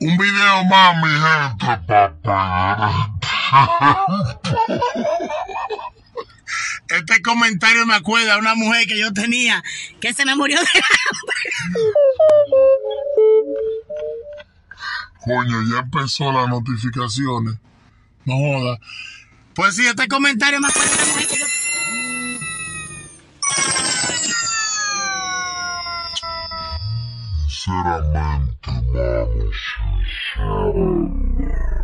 Un video más, mi gente, papá. Este comentario me acuerda a una mujer que yo tenía que se me murió de hambre. Coño, ya empezó las notificaciones. No joda. Pues sí, este comentario me acuerda a una mujer que yo... Sinceramente, mano, sinceramente.